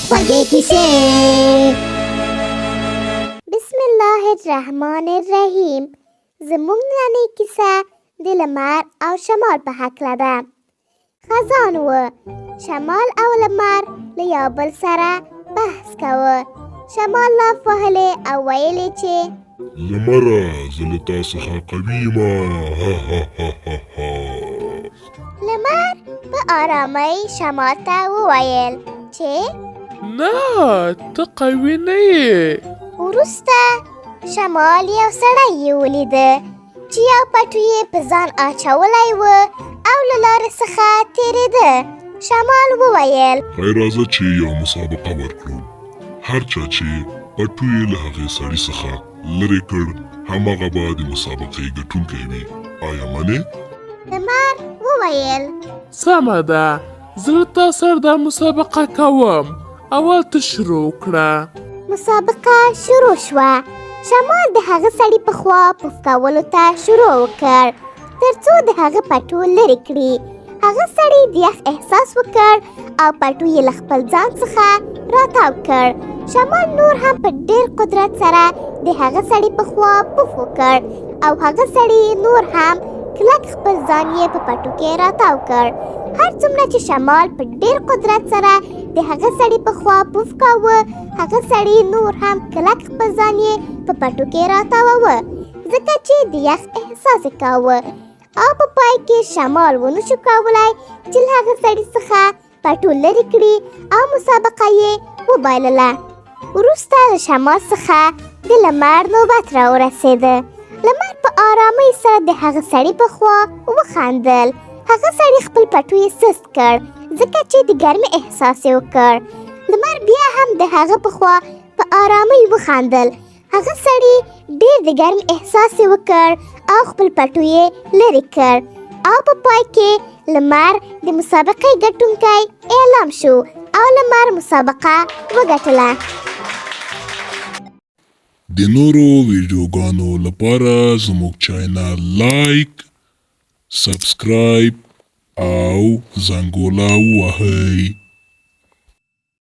خوږې کیسې. بسم الله الرحمن الرحیم. زموږ نننۍ کیسه د لمر او شمال په هکله ده. خزان و. شمال او لمر له یو بل سره بحث کوه. شمال لاف وهلې او ویلې چې لمره زه له تا څخه قوي یمه. لمر په آرامۍ شمال ته وویل چې نه ته قوي نه یې. وروسته شمال یو سړی یې ولیده چې یو پټو یې په ځان اچولی و او له لارې څخه تېرېده. شمال وویل خیر راځه چې یو مسابقه ورکړو. هر چا چې پټو یې له هغې سړي څخه لرې کړ هماغه به د مسابقې ګټونکی وي. آیا منې؟ لمر وویل سمه ده زه له تا سره دا مسابقه کوم. اول ته شروع کړه. مسابقه شروع شوه. شمال د هغه سړي په خوا پوف کولو ته شروع وکړ تر څو د هغه پټو لرې کړي. هغه سړي د یخ احساس وکړ او پټو یې له خپل ځان څخه راتاو کړ. شمال نور هم په ډېر قدرت سره د هغه سړي په خوا پوف وکړ او هغه سړي نور هم کلک خپل ځان یې په پټو کې راتاو کړ. هر څومره چې شمال په ډېر قدرت سره د هغه سړي په خوا پوف کاوه هغه سړي نور هم کلک خپل ځان یې په پټو کې راتاوه ځکه چې د یخ احساس یې کاوه او په پای کې شمال ونشو کولی چې له هغه سړي څخه پټو لرې کړي او مسابقه یې وبایلله. وروسته د شمال څخه د لمر نوبت راورسېده. لمر په آرامۍ سره د هغه سړي په خوا وخندل. هغه سړي خپل پټو یې سست کړ ځکه چې د ګرمۍ احساس یې وکړ. لمر بیا هم د هغه په خوا په آرامۍ وخندل. هغه سړي ډېر د ګرمۍ احساس یې وکړ او خپل پټو یې لرې کړ او په پای کې لمر د مسابقې ګټونکی اعلان شو او لمر مسابقه وګټله. د نورو ویډیوګانو لپاره زموږ چینل لایک، سبسکرایب او زنګوله ووهئ.